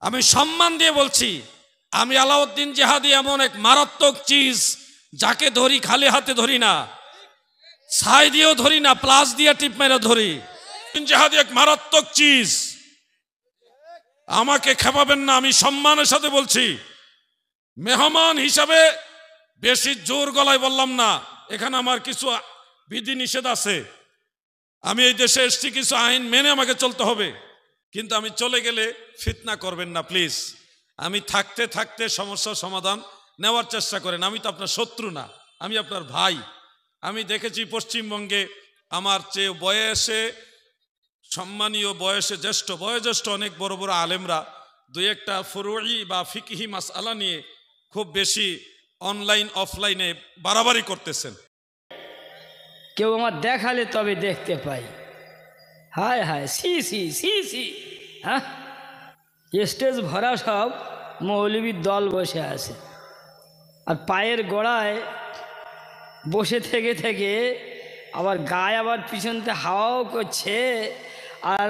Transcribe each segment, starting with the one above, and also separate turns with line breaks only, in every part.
আমি সম্মান দিয়ে বলছি, আমি আলাউদ্দিন জিহাদি এমন এক মারাত্মক চিজ, যাকে ধরি খালি হাতে ধরি না, ছাই দিয়েও ধরি না, প্লাস দিয়ে টিপ মেরে ধরি। জিহাদি এক মারাত্মক চিজ, আমাকে খেপাবেন না, আমি সম্মানের সাথে বলছি। মেহমান হিসাবে বেশি জোর গলায় বললাম না, এখানে আমার কিছু বিধি নিষেধ আছে। আমি এই দেশে এসেছি, কিছু আইন মেনে আমাকে চলতে হবে, কিন্তু আমি চলে গেলে ফিতনা করবেন না প্লিজ। আমি থাকতে থাকতে সমস্যার সমাধান নেওয়ার চেষ্টা করেন। আমি তো আপনার শত্রু না, আমি আপনার ভাই। আমি দেখেছি পশ্চিমবঙ্গে আমার চেয়ে বয়সে সম্মানীয়, বয়োজ্যেষ্ঠ অনেক বড় বড় আলেমরা দুই একটা ফুরুই বা ফিকহি মাসআলা নিয়ে খুব বেশি অনলাইন অফলাইনে বাড়াবাড়ি করতেছেন।
কেউ আমার দেখালে তবে দেখতে পাই। হায় হায়, সি সি সি সি। হ্যাঁ, স্টেজ ভরা সব মৌলবীর দল বসে আছে, আর পায়ের গোড়ায় বসে থেকে থেকে আবার গায়ে আবার পিছনতে হাওয়াও করছে। আর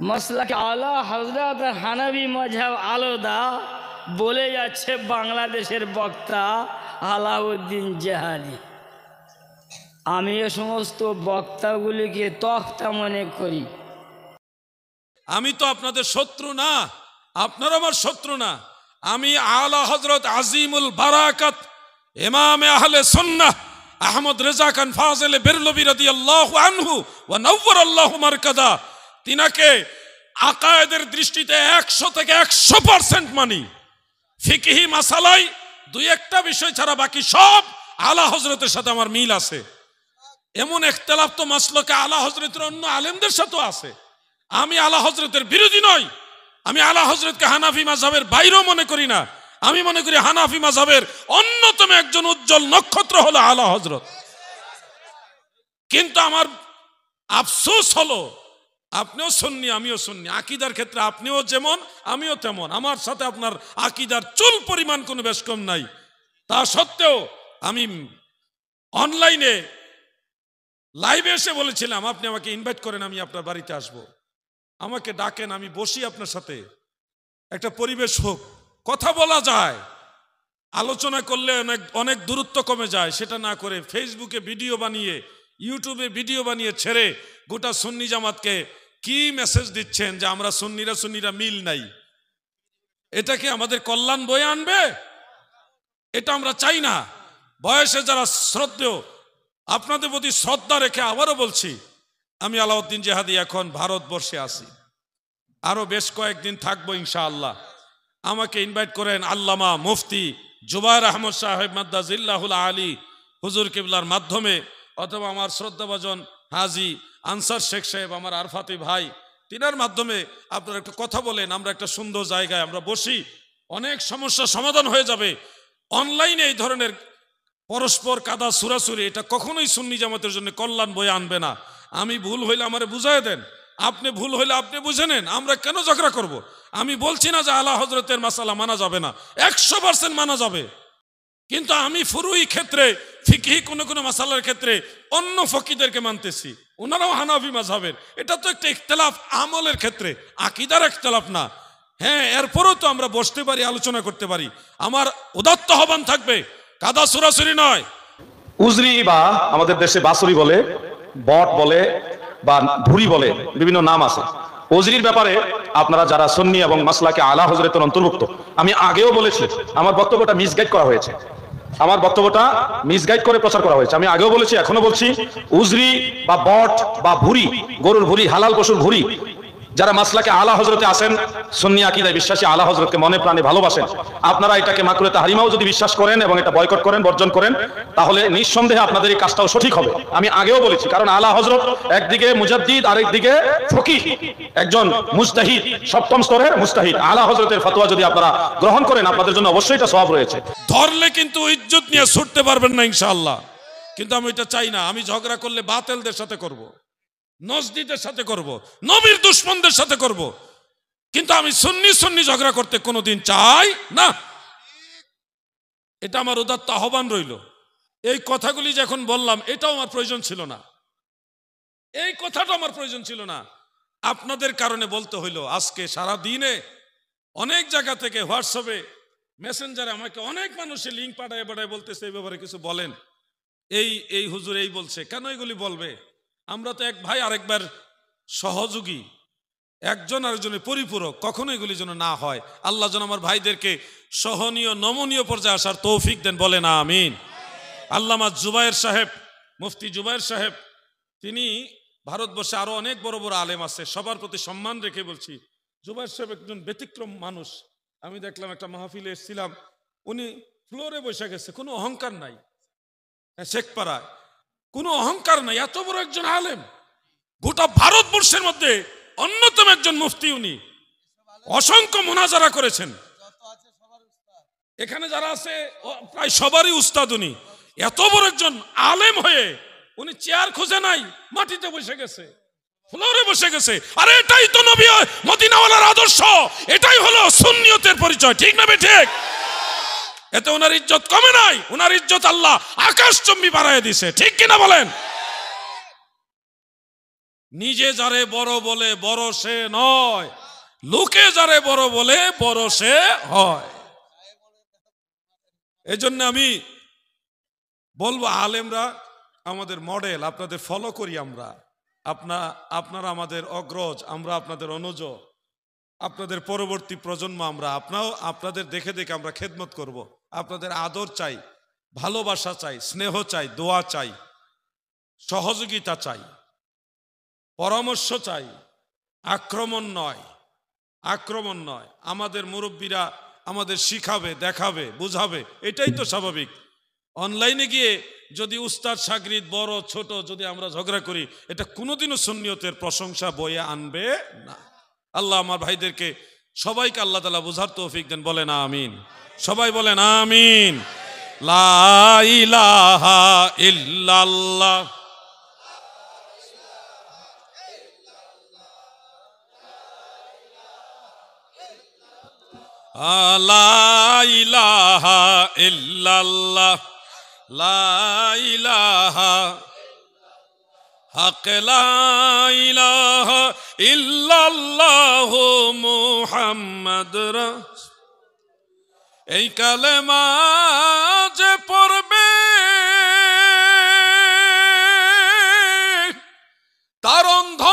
মসলাকে আলা হজরত হানাবি মজহাব আলাদা বলে যাচ্ছে বাংলাদেশের বক্তা আলাউদ্দিন জিহাদি। আমি এ সমস্ত বক্তাগুলিকে তখ্তা মনে করি।
আমি তো আপনাদের শত্রু না, আপনারা আমার শত্রু না। আমি আলা হযরত আজিমুল বারাকাত ইমামে আহলে সুন্নাহ আহমদ রেজা খান ফাজিল বেরলভী রাদিয়াল্লাহু আনহু ওয়া নাওয়ারাল্লাহু মারকাদা, তিনাকে আকায়েদের দৃষ্টিতে 100 থেকে 100% মানি। ফিকহি মাসালাই দুই একটা বিষয় ছাড়া বাকি সব আলা হযরতের সাথে আমার মিল আছে। এমন ইখতিলাফ তো মাসলকে আলা হযরতের অন্য আলেমদের সাথেও আছে। আমি আলা হযরতের বিরোধী নই, আমি আলা হযরতকে হানাফি মাযহাবের বাইরেও মনে করি না। আমি মনে করি হানাফি মাযহাবের অন্যতম একজন উজ্জ্বল নক্ষত্র হলো আলা হযরত। কিন্তু আমার আফসোস হলো, আপনিও সুন্নি আমিও সুন্নি, আকীদার ক্ষেত্রে আপনিও যেমন আমিও তেমন, আমার সাথে আপনার আকীদার চুল পরিমাণ কোনো বেশ কম নাই। তা সত্ত্বেও আমি অনলাইনে লাইভে এসে বলেছিলাম, আপনি আমাকে ইনভাইট করেন, আমি আপনার বাড়িতে আসব, আমাকে ডাকেন, আমি বসি আপনার সাথে, একটা পরিবেশ হোক, কথা বলা যায়, আলোচনা করলে অনেক দূরত্ব কমে যায়। সেটা না করে ফেসবুকে ভিডিও বানিয়ে, ইউটিউবে ভিডিও বানিয়ে ছেড়ে গোটা সুন্নি জামাতকে কি মেসেজ দিচ্ছেন যে আমরা সুন্নিরা মিল নাই। এটাকে আমাদের কল্যাণ বয়ে আনবে? এটা আমরা চাই না। বয়সে যারা শ্রদ্ধেয়, আপনাদের প্রতি শ্রদ্ধা রেখে আবারও বলছি, আমি আলাউদ্দিন জিহাদি এখন ভারতবর্ষে আছি, আরো বেশ কয়েকদিন থাকবো ইনশাআল্লাহ। আমাকে ইনভাইট করেন আল্লামা মুফতি জুবায়ের আহমদ সাহেব মাদ্দাজিল্লাহুল আলী হুজুর কিবলার মাধ্যমে, অথবা আমার শ্রদ্ধাভাজন হাজি আনসার শেখ সাহেব, আমার আরফাতি ভাই, তিনার মাধ্যমে আপনারা একটু কথা বলেন, আমরা একটা সুন্দর জায়গায় আমরা বসি, অনেক সমস্যার সমাধান হয়ে যাবে। অনলাইনে এই ধরনের পরস্পর কাদা সুরাসুরি, এটা কখনোই সুন্নি জামাতের জন্য কল্যাণ বয়ে আনবে না। আমি ভুল হইলে আমারে বুঝাই দেন, আপনি ভুল হইলে আপনি বুঝে নেন, আমরা কেন ঝগড়া করব? আমি বলছি না যে আলা হযরতের মাসালা মানা যাবে না, 100% মানা যাবে। কিন্তু আমি ফুরুই ক্ষেত্রে, ফিকহি কোনো মাসালার ক্ষেত্রে অন্য ফকিদেরকে মানতেছি, ওনারাও হানাফি মাযহাবের। এটা তো একটা ইখতিলাফ আমলের ক্ষেত্রে, আকীদার ইখতিলাফ না। হ্যাঁ, এরপরও তো আমরা বসতে পারি, আলোচনা করতে পারি। আমার উদাত্ত আহ্বান থাকবে, কাদা সুরাসুরি নয়।
উজরি বা আমাদের দেশে বাসুরি বলে, বট বলে বা ভুরি বলে, বিভিন্ন নাম আছে। উজরির ব্যাপারে আপনারা যারা সুন্নি এবং মাসলাকে আলা হযরতের অন্তর্ভুক্ত, আমি আগেও বলেছি, আমার বক্তব্যটা মিসগাইড করা হয়েছে, আমার বক্তব্যটা মিসগাইড করে প্রচার করা হয়েছে। আমি আগেও বলেছি, এখনো বলছি, উজরি বা বট বা ভুরি, গরুর ভুরি, হালাল পশুর ভুরি, যারা মাসলাকে আলা হযরতে আসেন, সুন্নি আকীদায় বিশ্বাসী, আলা হযরতকে মনে প্রাণে ভালোবাসেন, আপনারা এটাকে মাকরুহে তাহরিমাও যদি বিশ্বাস করেন এবং এটা বয়কট করেন, বর্জন করেন, তাহলে নিঃসন্দেহে আপনাদের এই কাজটাও সঠিক হবে। আমি আগেও বলেছি, কারণ আলা হযরত একদিকে মুজাদ্দিদ, আরেকদিকে ফকিহ, একজন মুজতাহিদ, সপ্তম স্তরের মুজতাহিদ। আলা হযরতের ফতোয়া যদি আপনারা গ্রহণ করেন, আপনাদের জন্য অবশ্যই এটা সওয়াব রয়েছে।
ধরলে কিন্তু ইজ্জত নিয়ে ছুটতে পারবেন না ইনশাআল্লাহ। কিন্তু আমি এটা চাই না। আমি ঝগড়া করলে বাতিলদের সাথে করব, নজদিদের সাথে করব, নবীর দুশমনদের সাথে করব, কিন্তু আমি সুন্নি ঝগড়া করতে কোনোদিন চাই না। এটা আমার উদাত্ত আহ্বান রইল। এই কথাগুলি যখন বললাম, এটাও আমার প্রয়োজন ছিল না, এই কথাটা আমার প্রয়োজন ছিল না, আপনাদের কারণে বলতে হইল। আজকে সারা দিনে অনেক জায়গা থেকে হোয়াটসঅ্যাপে মেসেঞ্জারে আমাকে অনেক মানুষের লিঙ্ক পাঠায় বলতেছে এই ব্যাপারে কিছু বলেন, এই হুজুর এই বলছে। কেন এগুলি বলবে? আমরা তো এক ভাই আরেকবার সহযোগী, একজন আরেকজনের পরিপূরক। কখনো এগুলি যেন না হয়। আল্লাহ যেন আমার ভাইদেরকে সহনীয় নমনীয় পর্যায়ে আসার তৌফিক দেন, বলেন আমিন। আল্লামা জুবায়ের সাহেব, মুফতি জুবায়ের সাহেব, তিনি ভারতবর্ষে আরো অনেক বড় বড় আলেম আছে, সবার প্রতি সম্মান রেখে বলছি, জুবায়ের সাহেব একজন ব্যতিক্রম মানুষ। আমি দেখলাম একটা মাহফিলে এসেছিলাম, উনি ফ্লোরে বসে গেছে, কোনো অহংকার নাই। শেখপাড়ায় কোনো অহংকার নাই, এত বড় একজন আলেম, গোটা ভারতবর্ষের মধ্যে অন্যতম একজন মুফতি। উনি অসংখ্য মুনাজারা করেছেন, এখানে যারা আছে প্রায় সবারই উস্তাদ। উনি এত বড় একজন আলেম হয়ে উনি চেয়ার খুঁজে নাই, মাটিতে বসে গেছে, ফ্লোরে বসে গেছে। আরে এটাই তো নবী মদিনাওয়ালার আদর্শ, এটাই হলো সুন্নিয়তের পরিচয়, ঠিক না ঠিক? এতে ওনার ইজ্জত কমে নাই, ওনার ইজ্জত আল্লাহ আকাশচুম্বী বাড়ায় দিছে, ঠিক কিনা বলেন? নিজে যারে বড় বলে বড় সে নয়, লোকে যারে বড় বলে বড় সে হয়। এই জন্য আমি বলবো, আলেমরা আমাদের মডেল, আপনাদের ফলো করি আমরা। আপনারা আমাদের অগ্রজ, আমরা আপনাদের অনুজ, আপনাদের পরবর্তী প্রজন্ম। আমরা আপনাদের দেখে দেখে আমরা খেদমত করব। আপনাদের আদর চাই, ভালোবাসা চাই, স্নেহ চাই, দোয়া চাই, সহযোগিতা চাই, পরামর্শ চাই, আক্রমণ নয়। আমাদের মুরব্বীরা আমাদের শিখাবে, দেখাবে, বুঝাবে, এটাই তো স্বাভাবিক। অনলাইনে গিয়ে যদি উস্তাদ শাগরিদ বড় ছোট যদি আমরা ঝগড়া করি, এটা কোনোদিনও সুন্নিয়তের প্রশংসা বয়ে আনবে না। আল্লাহ আমার ভাইদেরকে সবাইকে আল্লাহ তাআলা বুঝার তৌফিক দেন, বলেন আমিন। সবাই বলেন আমিন। লা ইলাহা ইল্লাল্লাহ, লা ইলাহা ইল্লাল্লাহ, লা ইলাহা হক, লা ইলাহা ইল্লাল্লাহু মুহাম্মাদ রাসূল। এই কালেমা যে পড়বে তার অন্ধ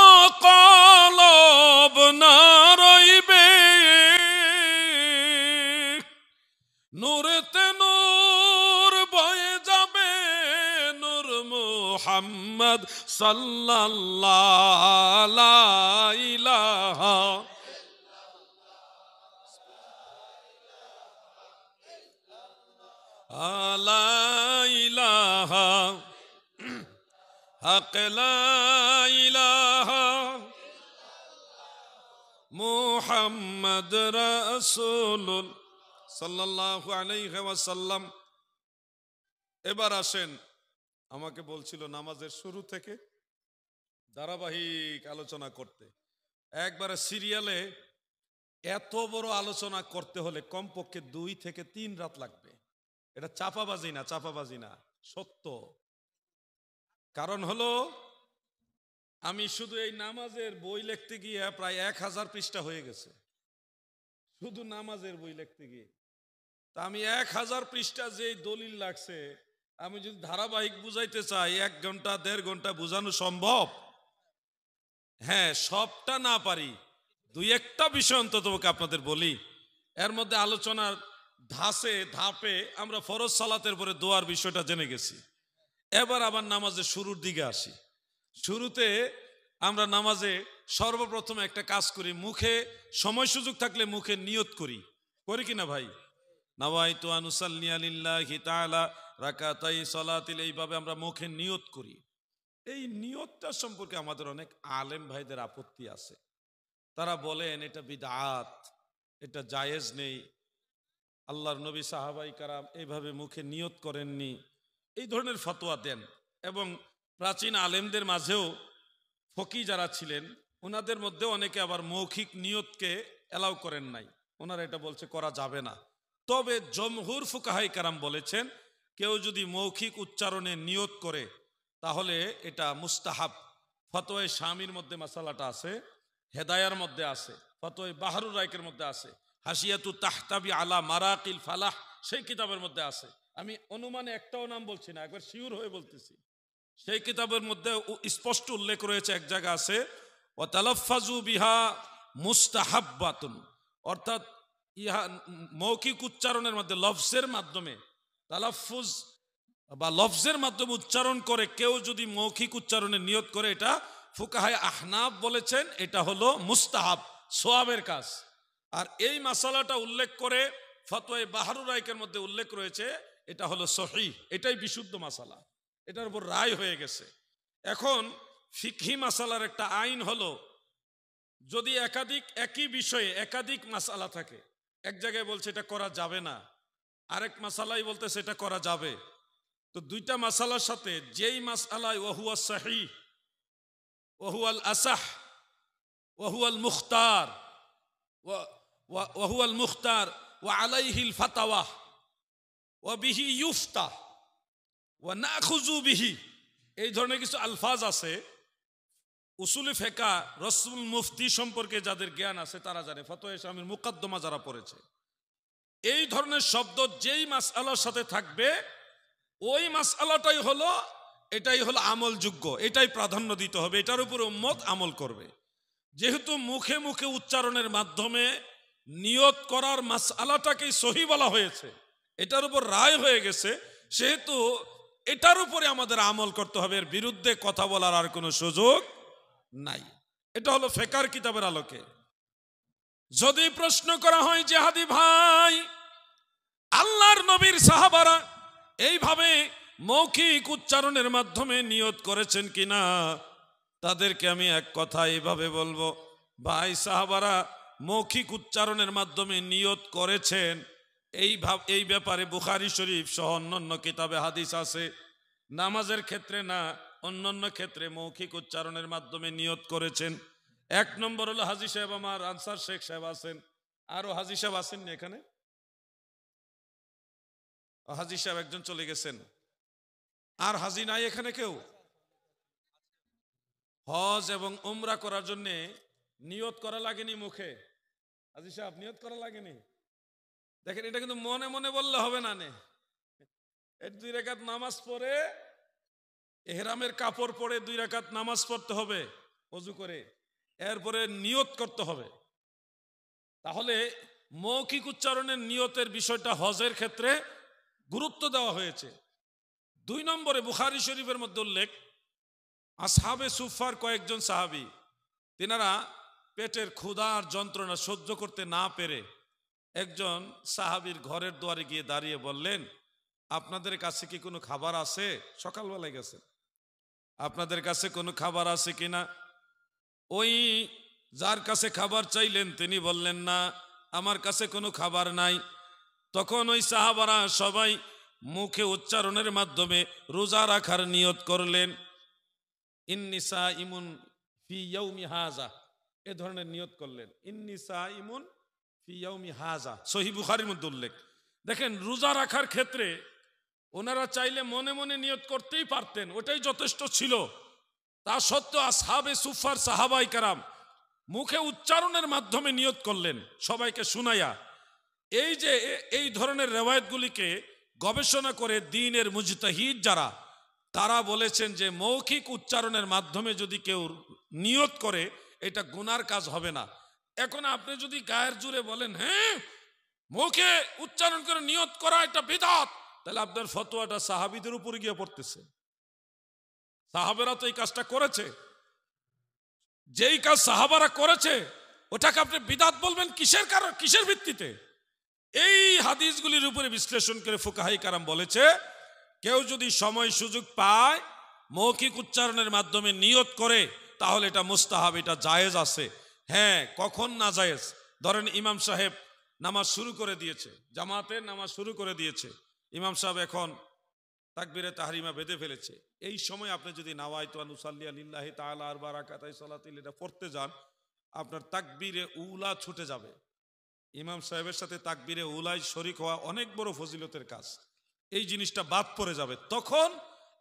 কলব না রইবে, নূরেতে নূর বয়ে যাবে, নূর মুহাম্মদ সাল্লাল্লাহু লা ইলাহা লা ইলাহা হক, লা ইলাহা মুহাম্মদ রাসূলুল্লাহ সাল্লাল্লাহু আলাইহি ওয়াসাল্লাম। এবার আসেন, আমাকে বলছিল নামাজের শুরু থেকে ধারাবাহিক আলোচনা করতে, একবারে সিরিয়ালে। এত বড় আলোচনা করতে হলে কমপক্ষে 2 থেকে 3 রাত লাগবে। এটা চাপাবাজি না, সত্য। কারণ হলো, আমি শুধু এই নামাজের বই লিখতে গিয়ে প্রায় 1000 পৃষ্ঠা হয়ে গেছে, শুধু নামাজের বই লিখতে গিয়ে। তা আমি 1000 পৃষ্ঠা যেই দলিল লাগছে, আমি যদি ধারাবাহিক বুঝাইতে চাই 1 ঘন্টা 1.5 ঘন্টা বুঝানো সম্ভব? হ্যাঁ, সবটা না পারি, 2-1টা বিষয় অন্তত আপনাদের বলি। এর মধ্যে আলোচনার ধাপে আমরা ফরজ সালাতের পরে দোয়ার বিষয়টা জেনে গেছি। এবার আবার নামাজের শুরুর দিকে আসি। শুরুতে আমরা নামাজে সর্বপ্রথম একটা কাজ করি, মুখে সময় সুযোগ থাকলে মুখে নিয়ত করি কিনা ভাই? নাওয়াইতু আন উসাল্লি লিল্লাহি তাআলা রাকাতাই সালাতিল, এইভাবে আমরা মুখে নিয়ত করি। এই নিয়তটা সম্পর্কে আমাদের অনেক আলেম ভাইদের আপত্তি আছে। তারা বলেন এটা বিদআত, এটা জায়েজ নেই, আল্লাহর নবী সাহাবাই কারাম এইভাবে মুখে নিয়ত করেননি, এই ধরনের ফতোয়া দেন। এবং প্রাচীন আলেমদের মাঝেও ফকি যারা ছিলেন, ওনাদের মধ্যে অনেকে আবার মৌখিক নিয়তকে এলাও করেন নাই, ওনারা এটা বলছে করা যাবে না। তবে জমহুর ফুকাহায়ে কেরাম বলেছেন, কেউ যদি মৌখিক উচ্চারণে নিয়ত করে তাহলে এটা মুস্তাহাব। ফতোয়ায়ে শামির মধ্যে মাসালাটা আছে, হেদায়ার মধ্যে আছে, ফতোয়ায়ে বাহরুর রাইকের মধ্যে আছে, হাসিয়াতু তাহতাবি আলা মারাকিল ফালাহ, সেই কিতাবের মধ্যে আছে। আমি অনুমানে একটাও নাম বলছি না, একবার শিওর হয়ে বলতেছি। সেই কিতাবের মধ্যে স্পষ্ট উল্লেখ রয়েছে, এক জায়গা আছে ও তালাফাজু বিহা মুস্তাহাব্বাতুন, অর্থাৎ ইহা মৌখিক উচ্চারণের মধ্যে লফজের মাধ্যমে, তালাফুজ বা লফজের মাধ্যমে উচ্চারণ করে কেউ যদি মৌখিক উচ্চারণে নিয়ত করে, এটা ফুকাহায়ে আহনাফ বলেছেন এটা হলো মুস্তাহাব, সোয়াবের কাজ। আর এই মাসালাটা উল্লেখ করে ফতোয়া বাহরুর রাইকের মধ্যে উল্লেখ রয়েছে, এটা হলো সহিহ, এটাই বিশুদ্ধ মাসালা, এটার উপর রায় হয়ে গেছে। এখন ফিকহি মাসালার একটা আইন হলো, যদি একই বিষয়ে একাধিক মাসালা থাকে, এক জায়গায় বলছে এটা করা যাবে না, আরেক মাসালাই বলতেছে এটা করা যাবে, তো দুইটা মাসালার সাথে যেই মাসালায় ওহুয়া সহিহ ওহুয়াল আসাহ ওহুয়াল মুখতার ওহুয়াল মুখতার ওয়া আলাইহিল ফাতাওয়া ওয়া বিহি ইউফতা ওয়া নাখুযু বিহি, এই ধরনের কিছু আলফাজ আছে। উসুলে ফিকহ রসুল মুফতি সম্পর্কে যাদের জ্ঞান আছে তারা জানে, ফতোয়া ইসলামের মুকদ্দমা যারা পড়েছে, এই ধরনের শব্দ যেই মাসআলার সাথে থাকবে ওই মাসআলাটাই হলো, এটাই হলো আমলযোগ্য, এটাই প্রাধান্য দিতে হবে, এটার উপর উম্মত আমল করবে। যেহেতু মুখে মুখে উচ্চারণের মাধ্যমে নিয়ত করার মাসআলাটাকেই সহি বলা হয়েছে, এটার উপর রায় হয়ে গেছে, সেহেতু এটার উপরে আমাদের আমল করতে হবে, এর বিরুদ্ধে কথা বলার আর কোনো সুযোগ নাই। এটা হলো ফিকহের কিতাবের আলোকে। যদি প্রশ্ন করা হয় যে হাদি ভাই, আল্লাহর নবীর সাহাবারা এইভাবে মৌখিক উচ্চারণের মাধ্যমে নিয়ত করেছেন কিনা, তাদেরকে আমি এক কথা এইভাবে বলবো, ভাই সাহাবারা মৌখিক উচ্চারণের মাধ্যমে নিয়ত করেছেন, এই ব্যাপারে বুখারী শরীফ সহ অন্যান্য কিতাবে হাদিস আছে। নামাজের ক্ষেত্রে না, অন্যান্য ক্ষেত্রে মৌখিক উচ্চারণের মাধ্যমে নিয়ত করেছেন। এক নম্বর হলো হাজী সাহেব, আমার আনসার শেখ সাহেব আছেন, আরো হাজী সাহেব আছেন না এখানে? হাজী সাহেব একজন চলে গেছেন, আর হাজী নাই এখানে কেউ? হজ এবং উমরা করার জন্য নিয়ত করা লাগেনি মুখে? হাজী সাহেব নিয়ত করা লাগেনি? দেখেন, এটা কিন্তু মনে মনে বললে হবে না, নে এই 2 রাকাত নামাজ পড়ে ইহরামের কাপড় পরে 2 রাকাত নামাজ পড়তে হবে ওযু করে, এরপরে নিয়ত করতে হবে। তাহলে মৌখিক উচ্চারণের নিয়তের বিষয়টা হজের ক্ষেত্রে গুরুত্ব দেওয়া হয়েছে। 2 নম্বরে বুখারী শরীফের মধ্যে উল্লেখ, আসহাবে সুফার কয়েকজন সাহাবী, তিনারা পেটের ক্ষুধার যন্ত্রণা সহ্য করতে না পেরে একজন সাহাবীর ঘরের দুয়ারে গিয়ে দাঁড়িয়ে বললেন, আপনাদের কাছে কি কোনো খাবার আছে? সকালবেলায় গেছেন, আপনাদের কাছে কোনো খাবার আছে কিনা? ওই যার কাছে খাবার চাইলেন তিনি বললেন, না, আমার কাছে কোনো খাবার নাই। তখন ওই সাহাবারা সবাই মুখে উচ্চারণের মাধ্যমে রোজা রাখার নিয়ত করলেন, ইন্নী সাইমুন ফি ইয়াউমি হাযা, এ ধরনের নিয়ত করলেন, ইন্নী সাইমুন ফি ইয়াউমি হাযা, সহিহ বুখারীর মধ্যে উল্লেখ। দেখেন, রোজা রাখার ক্ষেত্রে ওনারা চাইলে মনে মনে নিয়ত করতেই পারতেন, ওটাই যথেষ্ট ছিল। তা সত্ত্বেও আসহাবে সুফার সাহাবায়ে কেরাম মুখে উচ্চারণের মাধ্যমে নিয়ত করলেন সবাইকে শুনাইয়া। এই যে এই ধরনের রেওয়ায়েতগুলিকে গবেষণা করে দ্বীনের মুজতাহিদ যারা, তারা বলেছেন যে মৌখিক উচ্চারণের মাধ্যমে যদি কেউ নিয়ত করে এটা গুনার কাজ হবে না। এখন আপনি যদি গায়ের জোরে বলেন হ্যাঁ মুখে উচ্চারণ করে নিয়ত করা এটা বিদআত, তাহলে আপনার ফতোয়াটা সাহাবীদের উপরে গিয়ে পড়তেছে। সাহাবেরা তো এই কাজটা করেছে, যেই কাজ সাহাবারা করেছে ওটাকে আপনি বিদআত বলবেন কিসের কারণ, কিসের ভিত্তিতে? এই হাদিসগুলির উপরে বিশ্লেষণ করে ফুকাহায়ে কেরাম বলেছে, কেউ যদি সময় সুযোগ পায় মৌখিক উচ্চারণের মাধ্যমে নিয়ত করে তাহলে এটা মুস্তাহাব, এটা জায়েজ আছে। হ্যাঁ, কখন না জায়েজ? ধরেন ইমাম সাহেব নামাজ শুরু করে দিয়েছে, জামাতের নামাজ শুরু করে দিয়েছে, ইমাম সাহেব এখন তাকবীরে তাহরিমা বেঁধে ফেলেছে, এই সময় আপনি যদি নাওয়াইতু আন উসাল্লিয়া লিল্লাহি তাআলা আরবা রাকাতাই সালাতিল এটা পড়তে যান, আপনার তাকবীরে উলা ছুটে যাবে। ইমাম সাহেবের সাথে তাকবীরে উলায় শরীক হওয়া অনেক বড় ফজিলতের কাজ, এই জিনিসটা বাদ পড়ে যাবে। তখন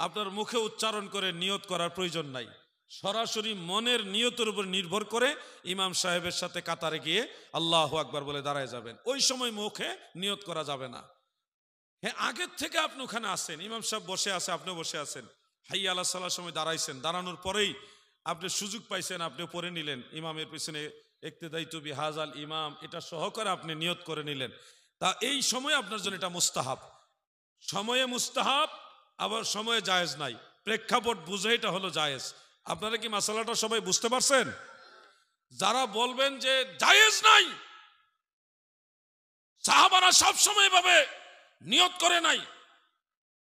আপনার মুখে উচ্চারণ করে নিয়ত করার প্রয়োজন নাই। সরাসরি মনের নিয়তের উপর নির্ভর করে ইমাম সাহেবের সাথে কাতারে গিয়ে আল্লাহু আকবার বলে দাঁড়ায় যাবেন। ওই সময় মুখে নিয়ত করা যাবে না। হ্যাঁ, আগের থেকে আপনি ওখানে আসেন, ইমাম সাহেব বসে আছে, আপনি বসে আছেন, হাইয়া আলাহ সাল্লাহর সময় দাঁড়াইছেন, দাঁড়ানোর পরেই আপনি সুযোগ পাইছেন, আপনি পড়ে নিলেন ইমামের পিছনে ইক্তেদাইতু বিহাজাল ইমাম, এটা সহকারে আপনি নিয়ত করে নিলেন। তা এই সময় আপনার জন্য এটা মুস্তাহাব, সময়ে মুস্তাহাব, আবার সময়ে জায়েজ নাই, প্রেক্ষাপট বুঝে এটা হলো জায়েজ। আপনারা কি মাসালাটা সবাই বুঝতে পারছেন? যারা বলবেন যে জায়েজ নাই, সাহাবারা সব সময় ভাবে নিয়ত করে নাই,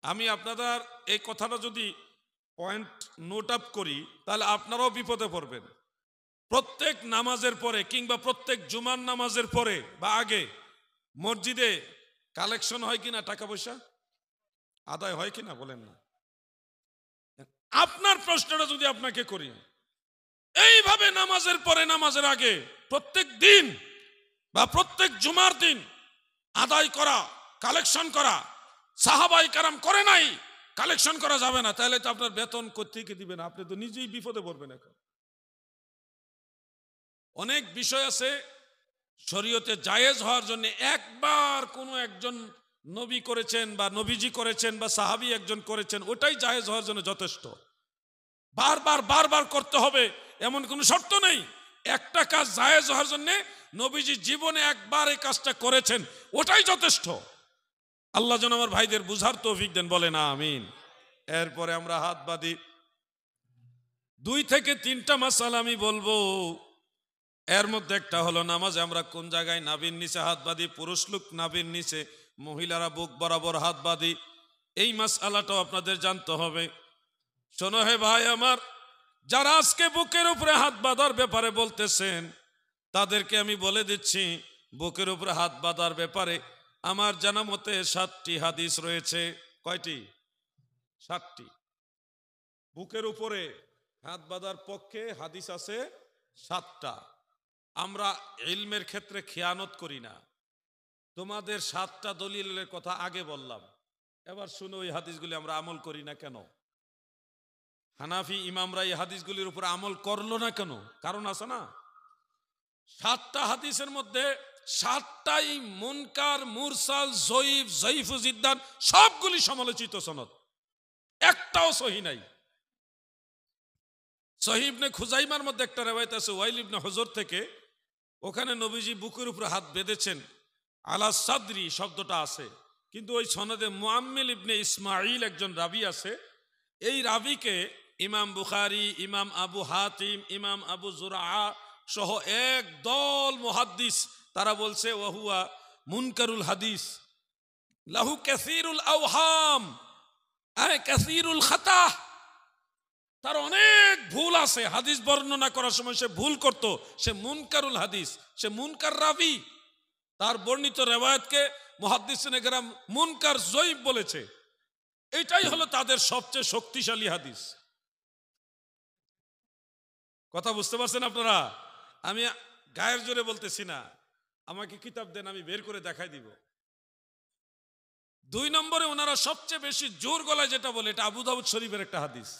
আমি আপনাদের এই কথাটা যদি পয়েন্ট নোট আপ করি তাহলে আপনারাও বিপদে পড়বেন। প্রত্যেক নামাজের পরে কিংবা প্রত্যেক জুমার নামাজের পরে বা আগে মসজিদে কালেকশন হয় কিনা, টাকা পয়সা আদায় হয় কিনা বলেন না। আপনার প্রশ্নটা যদি আপনাকে করি, এইভাবে নামাজের পরে নামাজের আগে প্রত্যেক দিন বা প্রত্যেক জুমার দিন আদায় করা, কালেকশন করা, সাহাবাই কারাম করে নাই, কালেকশন করা যাবে না, তাহলে তো আপনার বেতন কোত্থেকে দিবেন? আপনি তো নিজেই বিপদে পড়বেন। এখন অনেক বিষয় আছে শরীয়তে জায়েজ হওয়ার জন্য। একবার কোনো একজন নবী করেছেন বা নবীজি করেছেন বা সাহাবী একজন করেছেন, ওটাই জায়েজ হওয়ার জন্য যথেষ্ট। বারবার বারবার করতে হবে এমন কোনো শর্ত নেই। একটা কাজ জায়েজ হওয়ার জন্য নবীজি জীবনে একবার এই কাজটা করেছেন, ওটাই যথেষ্ট। আল্লাহ যেন আমার ভাইদের বুঝার তৌফিক দেন, বলেন আমিন। এরপরে আমরা হাত বাঁধি। 2 থেকে 3টা মাসালা আমি বলবো। এর মধ্যে একটা হলো নামাজ আমরা কোন জায়গায় নাভির নিচে হাত বাঁধি, পুরুষ লোক নাভির নিচে, মহিলারা বুক বরাবর হাত বাঁধি, এই মাসআলাটাও আপনাদের জানতে হবে। শোনো হে ভাই আমার, যারা আজকে বুকের উপরে হাত বাঁধার ব্যাপারে বলতেছেন তাদেরকে আমি বলে দিচ্ছি, বুকের উপরে হাত বাঁধার ব্যাপারে আমার জানা মতে 7টি হাদিস রয়েছে। কয়টি? 7টি। বুকের উপরে হাত বাঁধার পক্ষে হাদিস আছে 7টা। আমরা ইলমের ক্ষেত্রে খেয়ানত করি না। তোমাদের 7টা দলিলের কথা আগে বললাম, এবার শুনো এই হাদিসগুলি আমরা আমল করি না কেন? হানাফি ইমামরা এই হাদিসগুলির উপর আমল করলো না কেন? কারণ আছে না। 7টা হাদিসের মধ্যে 7টাই মুনকার, মুরসাল, জয়ীফ, জয়ীফু জিদ্দান, সবগুলি সমালোচিত সনদ, একটাও সহি নাই। সহিহ ইবনে খুজাইমার মধ্যে একটা রিওয়ায়াত আছে ওয়াইল ইবনে হুজর থেকে, ওখানে নবীজি বুকের উপরে হাত বেঁধেছেন, আলা সাদরি শব্দটা আছে, কিন্তু ওই সনদে মুআম্মিল ইবনে ইসমাঈল একজন রাবি আছে। এই রাবিকে ইমাম বুখারী, ইমাম আবু হাতিম, ইমাম আবু জুরআ সহ এক দল মুহাদ্দিস তারা বলছে ওয়াহুয়া মুনকারুল হাদিস, লাহু কাসীরুল আওহাম, কাসীরুল খাতা, তার অনেক ভুল আছে। হাদিস বর্ণনা করার সময় সে ভুল করত, সে মুনকারুল হাদিস, সে মুনকার রাবি। তার বর্ণিত রিওয়ায়াতকে মুহাদ্দিসিনে কেরাম মুনকার জয়ীফ বলেছে। এটাই হলো তাদের সবচেয়ে শক্তিশালী হাদিস। কথা বুঝতে পারছেন আপনারা? আমি গায়ের জোরে বলতেছি না, আমাকে কিতাব দেন, আমি বের করে দেখাই দিব। 2 নম্বরে ওনারা সবচেয়ে বেশি জোর গলায় যেটা বলে, এটা আবু দাউদ শরীফের একটা হাদিস।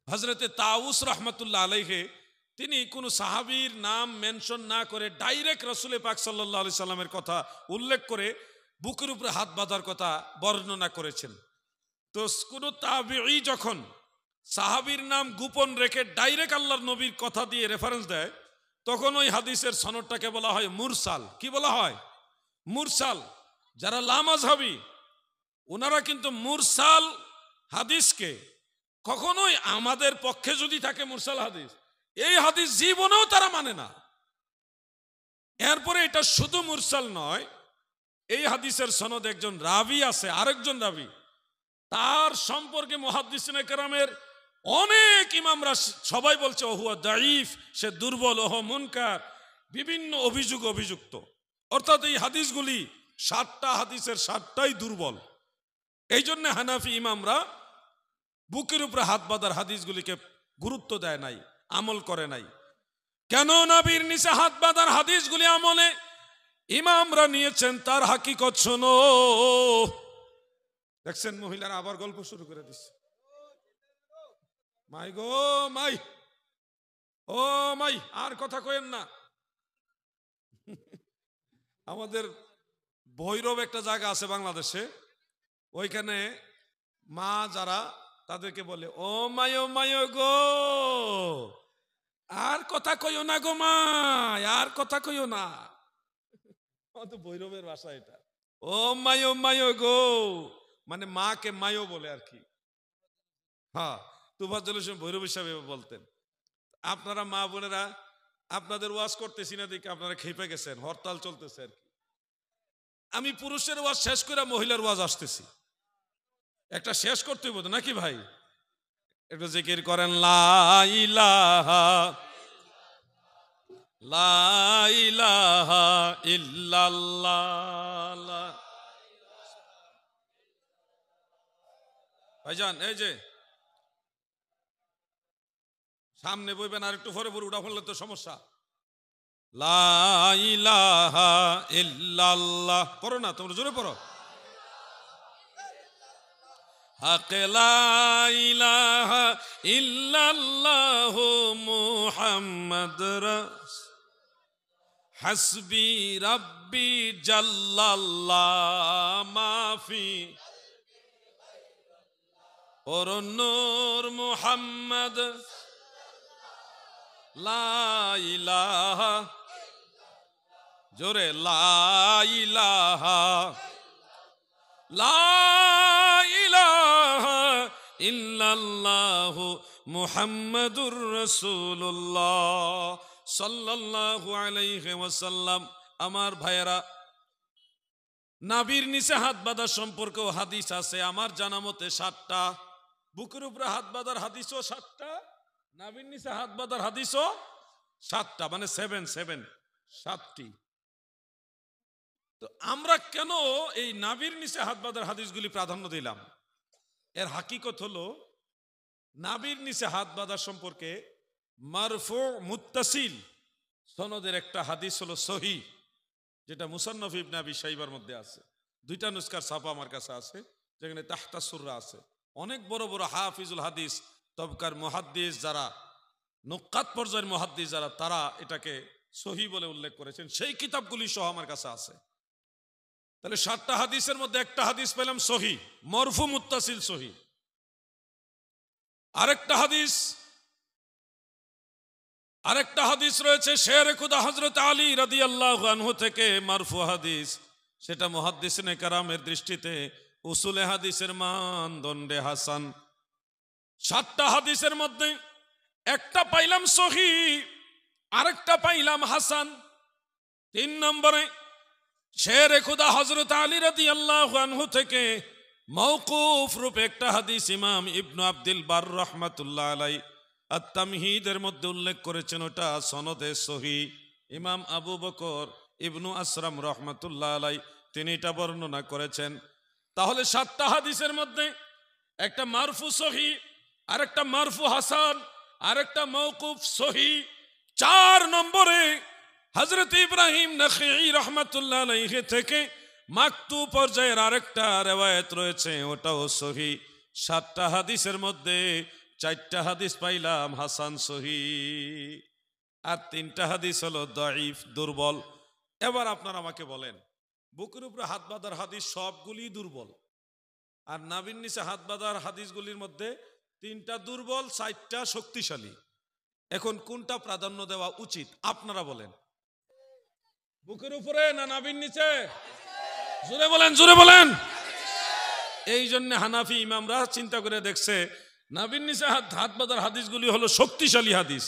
হযরতে তাউস রাহমাতুল্লাহ আলাইহি তিনি কোন সাহাবীর নাম মেনশন না করে ডাইরেক্ট রাসূল পাক সাল্লাল্লাহু আলাইহি সাল্লামের কথা উল্লেখ করে বুকের উপরে হাত বাঁধার কথা বর্ণনা করেছেন। তো কোন তাবিঈ যখন সাহাবীর নাম গোপন রেখে ডাইরেক্ট আল্লাহর নবীর কথা দিয়ে রেফারেন্স দেয়, তখন ওই হাদিসের সনদটাকে বলা হয় মুরসাল। কি বলা হয়? মুরসাল। যারা লামাযহাবী ওনারা কিন্তু মুরসাল হাদিসকে কখনোই আমাদের পক্ষে যদি থাকে মুরসাল হাদিস, এই হাদিস জীবনেও তারা মানে না। এরপরে এটা শুধু মুরসাল নয়, এই হাদিসের সনদ একজন রাবি আছে, আরেকজন রাবি, তার সম্পর্কে মুহাদ্দিসিনে কেরামের অনেক ইমামরা সবাই বলছে ওহুয়া দাঈফ, সে দুর্বল, ওহ মুনকার, বিভিন্ন অভিযোগ অভিযুক্ত। অর্থাৎ এই হাদিসগুলি 7টা হাদিসের 7টাই দুর্বল। এই জন্য হানাফি ইমামরা বুকের উপরে হাত বাঁধার হাদিসগুলিকে গুরুত্ব দেয় নাই, আমল করে নাই। কেন নবীর নিচে হাত বাঁধার হাদিসগুলি আমলে ইমামরা নিয়েছেন, তার হাকিকত শোনো। দেখছেন মহিলারা আবার গল্প শুরু করে দিচ্ছে। মাই গো মাই, ও মাই, আর কথা কইেন না। আমাদের ভৈরব একটা জায়গা আছে বাংলাদেশে, ওইখানে মা যারা তাদেরকে বলে ও মায় গো, আর কথা কইও না গো মাই, আর কথা কইও না। তো ভৈরবের ভাষা এটা, ও মায় গো, মানে মাকে মায়ও বলে আর কি। হ্যাঁ, তুফাজ্জল হোসেন ভৈরব হিসাবে বলতেন। আপনারা মা বোনেরা, আপনাদের ওয়াজ করতেছি না দেখে আপনারা খেপে গেছেন, হরতাল চলতেছে আর কি। আমি পুরুষের ওয়াজ শেষ করে মহিলার ওয়াজ আসতেছি, একটা শেষ করতে হইব নাকি ভাই? একটু জিকির করেন, লা ইলাহা লা ইলাহা ইল্লাল্লাহ। ভাইজান এই যে সামনে বইবেন, আর একটু পরে পরে উঠা ফেললে তো সমস্যা। লা ইলাহা ইল্লাল্লাহ পড়ো না, তোমরা জোরে পড়ো। হক লা ইলাহা ইল্লাল্লাহ মুহাম্মদ রাসূল হাসবি রাব্বি জাল্লাল্লাহ মাফি ওর নূর মুহাম্মদ লা ইলাহা, জোরে লা ইলাহা লা ইলাহা ইল্লাল্লাহ মুহাম্মাদুর রাসূলুল্লাহ সাল্লাল্লাহু আলাইহি ওয়াসাল্লাম। আমার ভাইয়েরা, নাভির নিচে হাত বাঁধা সম্পর্কেও হাদিস আছে আমার জানা মতে 7টা। বুকের উপরে হাত বাঁধার হাদিসও 7টা, নাভির নিচে হাত বাঁধার হাদিসও 7টা, মানে 7টি। তো আমরা কেন এই নাভির নিচে হাত বাঁধার হাদিসগুলি প্রাধান্য দিলাম? এর হাকিকত হলো, নাভির নিচে হাত বাঁধা সম্পর্কে মারফু মুত্তাসিল সনদের একটা হাদিস হলো সহি, যেটা মুসান্নফ ইবনে আবি শাইবার মধ্যে আছে। 2টা নুসখার ছাপা আমার কাছে আছে, যেখানে তাহতা সুররা আছে। অনেক বড় বড় হাফিজুল হাদিস, তবকার মুহাদ্দিস যারা, নুকাত পর্যায়ের মুহাদ্দিস যারা, তারা এটাকে সহি বলে উল্লেখ করেছেন। সেই কিতাবগুলি সহ আমার কাছে আছে। তাহলে 7টা হাদিসের মধ্যে একটা হাদিস পেলাম সহি, মরফু মুত্তাসিল সহি। আরেকটা হাদিস রয়েছে শেরে খুদা হযরত আলী রাদিয়াল্লাহু আনহু থেকে মারফু হাদিস, সেটা মুহাদ্দিসিনে কেরামের দৃষ্টিতে উসুলে হাদিসের মানদণ্ডে হাসান। 7টা হাদিসের মধ্যে একটা পাইলাম সহি, আরেকটা পাইলাম হাসান। 3 নম্বরে শেরে খুদা হযরত আলী রাদিয়াল্লাহু আনহু থেকে মওকুফ রূপে একটা হাদিস ইমাম ইবনু আব্দুল বার রাহমাতুল্লাহ আলাইহি আত-তামহিদের মধ্যে উল্লেখ করেছেন, ওটা সনদে সহি। ইমাম আবু বকর ইবনু আসরাম রাহমাতুল্লাহ আলাইহি তিনি এটা বর্ণনা করেছেন। তাহলে 7টা হাদিসের মধ্যে একটা মারফু সহি, আরেকটা মারফু হাসান, আরেকটা মওকুফ সহি। 4 নম্বরে হযরত ইব্রাহিম নখঈ রাহমাতুল্লাহ আলাইহি থেকে মাকতুব পর্যায়ের আরেকটা riwayat রয়েছে, ওটাও সহি। 7টা হাদিসের মধ্যে 4টা হাদিস পাইলাম হাসান সহি, আর 3টা হাদিস হলো দাঈফ, দুর্বল। এবার আপনারা আমাকে বলেন, বুকের উপরে হাত বাঁধার হাদিস সবগুলি দুর্বল, আর নাভির নিচে হাত বাঁধার হাদিসগুলির মধ্যে 3টা দুর্বল, 4টা শক্তিশালী। এখন কোনটা প্রাধান্য দেওয়া উচিত আপনারা বলেন? বুকের উপরে না নাভির নিচে? জোরে বলেন, জোরে বলেন। এই জন্য হানাফি ইমামরা চিন্তা করে দেখছে, নাভির নিচে হাত বাঁধার হাদিসগুলি হলো শক্তিশালী হাদিস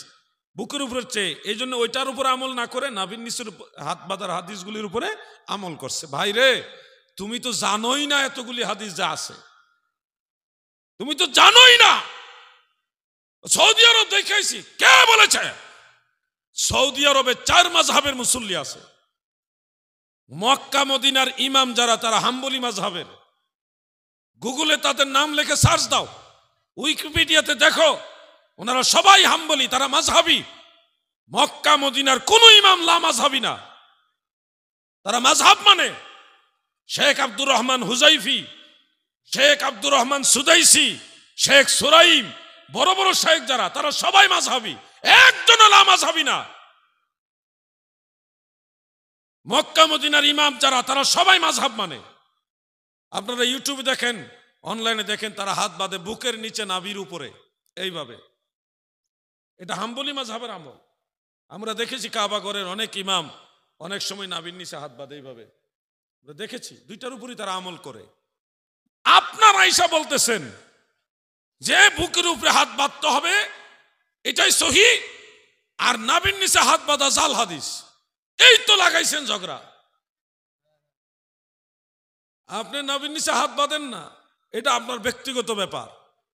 বুকের উপরের চেয়ে, এই জন্য ওইটার উপরে আমল না করে নাভির নিচের হাত বাঁধার হাদিসগুলির উপরে আমল করছে। ভাই রে, তুমি তো জানোই না এতগুলি হাদিস যা আছে, তুমি তো জানোই না। সৌদি আরব দেখাইছি, কে বলেছে? সৌদি আরবে 4 মাযহাবের মুসল্লি আছে। মক্কা মদিনার ইমাম যারা, তারা হাম্বলি মাযহাবের। গুগলে তাদের নাম লিখে সার্চ দাও, উইকিপিডিয়াতে দেখো, ওনারা সবাই হাম্বলি, তারা মাযহাবী। মক্কা মদিনার কোন ইমাম লা মাযহাবী না, তারা মাযহাব মানে। শেখ আব্দুর রহমান হুজাইফি, শেখ আব্দুর রহমান সুদাইসি, শেখ সুরাইম, বড় বড় শায়েখ যারা, তারা সবাই মাযহাবী, একজনও লা মাযহাবী না। মক্কা মদিনার ইমাম যারা, তারা সবাই মাযহাব মানে। আপনারা ইউটিউবে দেখেন, অনলাইনে দেখেন, তারা হাত বাঁধে বুকের নিচে নাভির উপরে এইভাবে। এটা হাম্বলি মাযহাবের আমল। আমরা দেখেছি কাবা ঘরের অনেক ইমাম অনেক সময় নাভির নিচে হাত বাঁধে এইভাবে, আমরা দেখেছি। দুইটার উপরই তারা আমল করে। আপনার আয়েশা বলতেছেন যে বুকের উপরে হাত বাঁধতে হবে, এটাই সহিহ, আর নাভির নিচে হাত বাঁধা জাল হাদিস। এই তো লাগাইছেন ঝগড়া। আপনি নাভির নিচে হাত বাঁধেন না, এটা আপনার ব্যক্তিগত ব্যাপার,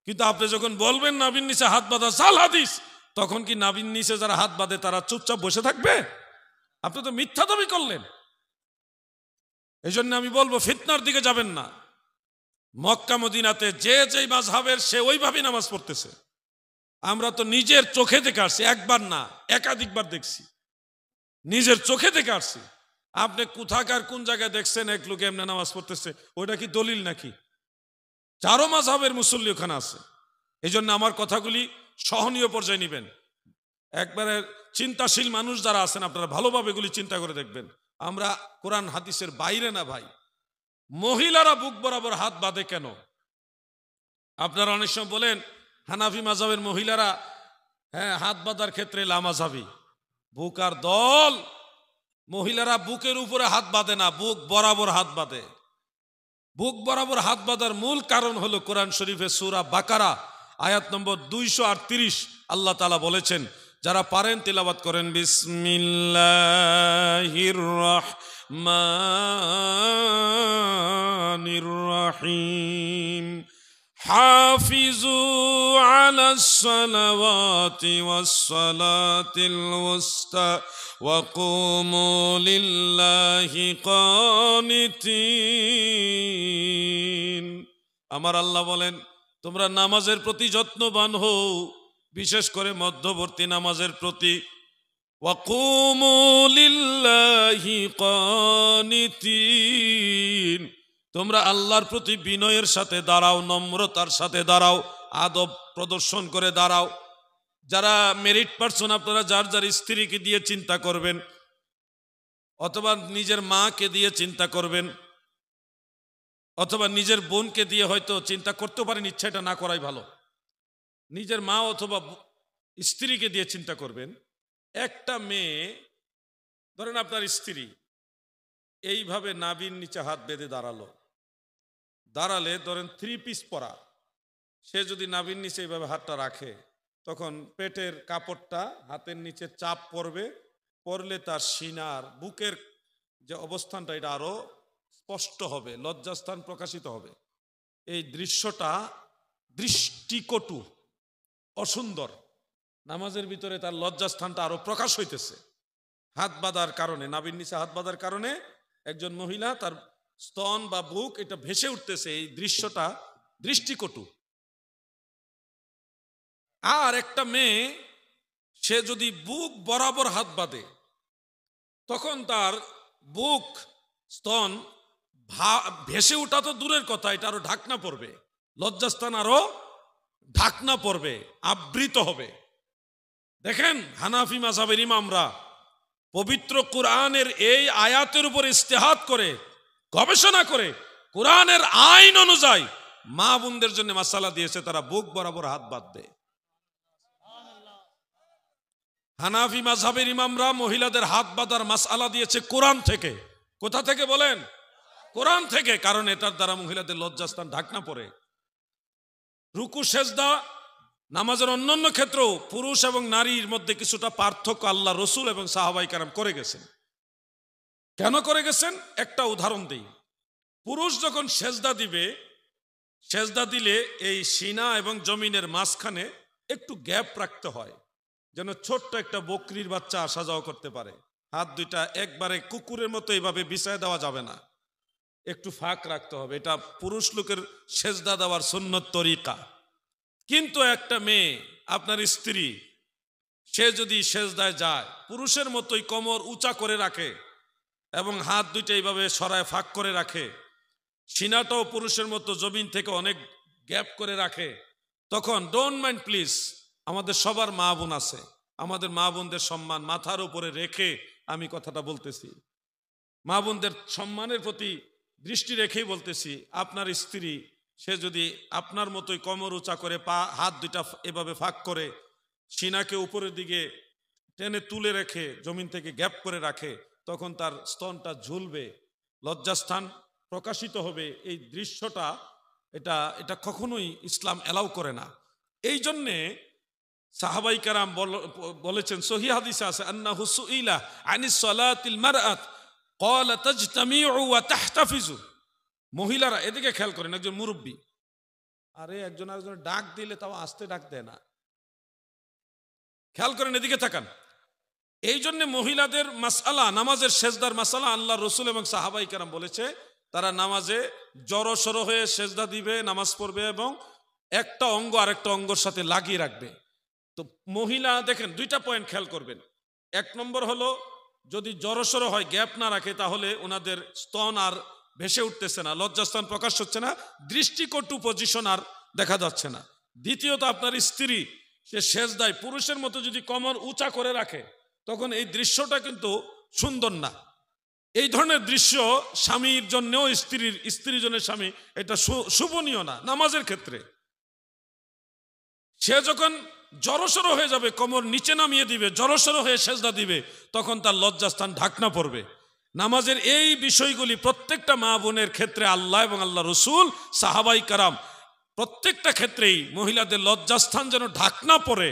কিন্তু আপনি যখন বলবেন নাভির নিচে হাত বাঁধা জাল হাদিস, তখন কি নাভির নিচে যারা হাত বাঁধে তারা চুপচাপ বসে থাকবে? আপনি তো মিথ্যা দাবি করলেন। এই জন্য আমি বলবো, ফিতনার দিকে যাবেন না। মক্কা মদিনাতে যে যেই মাযহাবের সে ওইভাবেই নামাজ পড়তেছে। আমরা তো নিজের চোখে দেখে আসছি, একবার না একাধিকবার দেখছি, নিজের চোখে দেখে আসছি। আপনি কোথাকার কোন জায়গায় দেখছেন এক লোক এমনি নামাজ পড়তেছে? ওইটা কি দলিল নাকি? চারো মাযহাবের মুসল্লি ওখানে আছে। এই জন্য আমার কথাগুলি সহনীয় পর্যায়ে নিবেন। একবারে চিন্তাশীল মানুষ যারা আছেন, আপনারা ভালোভাবে এগুলি চিন্তা করে দেখবেন। আমরা কোরআন হাদিসের বাইরে না ভাই। মহিলারা বুক বরাবর হাত বাঁধে কেন? আপনারা অনেক সময় বলেন হানাফি মাযহাবের মহিলারা হাত বাঁধার ক্ষেত্রে লা মাযহাবী। বুক আর দল, মহিলারা বুকের উপরে হাত বাঁধে না, বুক বরাবর হাত বাঁধে। বুক বরাবর হাত বাঁধার মূল কারণ হলো কোরআন শরীফে সূরা বাকারা আয়াত নম্বর 238 আল্লাহ তাআলা বলেছেন, যারা পারেন তিলাওয়াত করেন, বিসমিল্লাহির রাহমানির রাহিম, হাফিজু আলাস সালাওয়াতি ওয়াস সালাতিল ওয়াসতা ওয়া কুমু লিল্লাহি কানিতিন। আমার আল্লাহ বলেন, তোমরা নামাজের প্রতি যত্নবান হও, বিশেষ করে মধ্যবর্তী নামাজের প্রতি। ওয়া কুমু লিল্লাহি কানিতিন, তোমরা আল্লাহর প্রতি বিনয়ের সাথে দাঁড়াও, নম্রতার সাথে দাঁড়াও, আদব প্রদর্শন করে দাঁড়াও। যারা মেরিট পারসন, আপনারা যার যার স্ত্রীকে দিয়ে চিন্তা করবেন, অথবা নিজের মাকে দিয়ে চিন্তা করবেন, অথবা নিজের বোনকে দিয়ে হয়তো চিন্তা করতে পারেন, ইচ্ছা এটা না করাই ভালো। নিজের মা অথবা স্ত্রীকে দিয়ে চিন্তা করবেন। একটা মেয়ে, ধরেন আপনার স্ত্রী এইভাবে নাভির নিচে হাত বেঁধে দাঁড়ালে ধরেন 3 পিস পরা, সে যদি নাভির নিচে এইভাবে হাতটা রাখে, তখন পেটের কাপড়টা হাতের নিচে চাপ পড়বে, পড়লে তার সিনার বুকের যে অবস্থানটা এটা আরো স্পষ্ট হবে, লজ্জাস্থান প্রকাশিত হবে। এই দৃশ্যটা দৃষ্টিকটু, অসুন্দর। নামাজের ভিতরে তার লজ্জাস্থানটা আরো প্রকাশ হইতেছে হাত বাঁধার কারণে। নাভির নিচে হাত বাঁধার কারণে একজন মহিলা তার স্তন বা বুক এটা ভেসে উঠতেছে। এই দৃশ্যটা দৃষ্টিকটু। আর একটা মেয়ে, সে যদি বুক বরাবর হাত বাঁধে, তখন তার বুক স্তন ভেসে উঠা তো দূরের কথা, এটা আরো ঢাকনা পড়বে, লজ্জাস্থান আরো ঢাকনা পড়বে, আবৃত হবে। দেখেন হানাফি মাযহাবের ইমামরা পবিত্র কোরআনের এই আয়াতের উপর ইস্তেহাদ করে, গবেষণা করে, কোরআনের আইন অনুযায়ী মা বোনদের জন্য মাসালা দিয়েছে, তারা বুক বরাবর হাত বাঁধবে। হানাফি মাযহাবের ইমামরা মহিলাদের হাত বাঁধার মাসআলা দিয়েছে কোরআন থেকে। কোথা থেকে বলেন? কোরআন থেকে। কারণ এটার দ্বারা মহিলাদের লজ্জাস্থান ঢাকনা পড়ে। রুকু সেজদা নামাজের অন্যান্য ক্ষেত্রেও পুরুষ এবং নারীর মধ্যে কিছুটা পার্থক্য আল্লাহ রসুল এবং সাহাবাই কেরাম করে গেছেন। কেন করে গেছেন? একটা উদাহরণ দিই। পুরুষ যখন সেজদা দিবে, সেজদা দিলে এই সিনা এবং জমিনের মাঝখানে একটু গ্যাপ রাখতে হয়, যেন ছোট্ট একটা বকরির বাচ্চা আসা যাওয়া করতে পারে। হাত দুইটা একবারে কুকুরের মতো এইভাবে বিছায় দেওয়া যাবে না, একটু ফাঁক রাখতে হবে। এটা পুরুষ লোকের সেজদা দেওয়ার সুন্নত তরিকা। কিন্তু একটা মেয়ে, আপনার স্ত্রী, সে যদি সেজদায় যায়, পুরুষের মতোই কোমর উঁচা করে রাখে এবং হাত দুইটা এইভাবে সরায় ফাঁক করে রাখে, সিনাটাও পুরুষের মতো জমিন থেকে অনেক গ্যাপ করে রাখে, তখন ডোন্ট মাইন্ড প্লিজ, আমাদের সবার মা বোন আছে, আমাদের মা বোনদের সম্মান মাথার উপরে রেখে আমি কথাটা বলতেছি। মা বোনদের সম্মানের প্রতি দৃষ্টি রেখেই বলতেছি, আপনার স্ত্রী সে যদি আপনার মতোই কোমর উঁচা করে হাত দুইটা এভাবে ফাঁক করে সিনাকে উপরের দিকে টেনে তুলে রেখে জমিন থেকে গ্যাপ করে রাখে, তখন তার স্তনটা ঝুলবে, লজ্জাস্থান প্রকাশিত হবে। এই দৃশ্যটা এটা কখনোই ইসলাম এলাও করে না। এই জন্যে সাহাবাই কারাম বলেছেন, সহিহ হাদিসে আছে, আন্নাহু সুইলা আনিস সালাতিল মারআত ক্বালা তাজতামিউ ওয়া তাহতাফিজু। মহিলারা, এদিকে খেয়াল করেন, একজন মুরব্বী, আরে একজন আরেকজনের ডাক দিলে তাও আস্তে ডাক দেয় না, খেয়াল করেন, এদিকে তাকান। এই জন্য মহিলাদের মাসআলা, নামাজের সেজদার মাসআলা আল্লাহ রসুল এবং সাহাবাই কেরাম বলেছে, তারা নামাজে জড়সড় হয়ে সেজদা দিবে, নামাজ পড়বে এবং একটা অঙ্গ আরেকটা অঙ্গর সাথে লাগিয়ে রাখবে। তো মহিলা দেখেন, দুইটা পয়েন্ট খেয়াল করবেন। এক নম্বর হলো, যদি জড়সড় হয়, গ্যাপ না রাখে, তাহলে ওনাদের স্তন আর ভেসে উঠতেছে না, লজ্জাস্থান প্রকাশ হচ্ছে না, দৃষ্টিকটু পজিশন আর দেখা যাচ্ছে না। দ্বিতীয়ত, আপনার স্ত্রী সে সেজদায় পুরুষের মতো যদি কোমর উঁচা করে রাখে, তখন এই দৃশ্যটা কিন্তু সুন্দর না। এই ধরনের দৃশ্য স্বামীর জন্যও স্ত্রীর জন্য স্বামী এটা শুভনীয় না। নামাজের ক্ষেত্রে সে যখন জড়সড় হয়ে যাবে, কোমর নিচে নামিয়ে দিবে, জড়সড় হয়ে সেজদা দিবে, তখন তার লজ্জাস্থান ঢাকনা পড়বে। নামাজের এই বিষয়গুলি প্রত্যেকটা মা বোনের ক্ষেত্রে আল্লাহ এবং আল্লাহ রসুল, সাহাবাই কারাম প্রত্যেকটা ক্ষেত্রেই মহিলাদের লজ্জাস্থান যেন ঢাকনা পড়ে,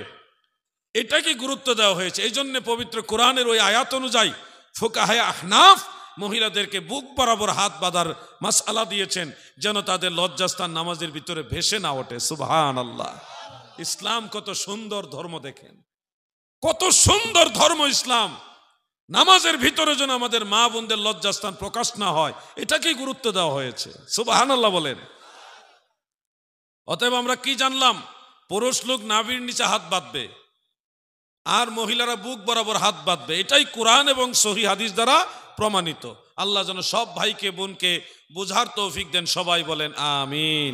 এটাকে গুরুত্ব দেওয়া হয়েছে। এই জন্য পবিত্র কোরআনের ওই আয়াত অনুযায়ী ফুকাহায়ে আহনাফ মহিলাদেরকে বুক বরাবর হাত বাঁধার মাসআলা দিয়েছেন, যেন তাদের লজ্জাস্থান নামাজের ভিতরে ভেসে না ওঠে। সুবহানাল্লাহ। ইসলাম কত সুন্দর ধর্ম, দেখেন কত সুন্দর ধর্ম ইসলাম। নামাজের ভিতরে যেন আমাদের মা বোনদের লজ্জাস্থান প্রকাশ না হয়, এটাকেই গুরুত্ব দেওয়া হয়েছে। সুবহানাল্লাহ বলেন। অতএব আমরা কি জানলাম? পুরুষ লোক নাভির নিচে হাত বাঁধবে আর মহিলারা বুক বরাবর হাত বাঁধবে, এটাই কোরআন এবং সহিহ হাদিস দ্বারা প্রমাণিত। আল্লাহ যেন সব ভাইকে বোনকে বুঝার তৌফিক দেন। সবাই বলেন আমিন,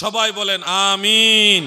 সবাই বলেন আমিন।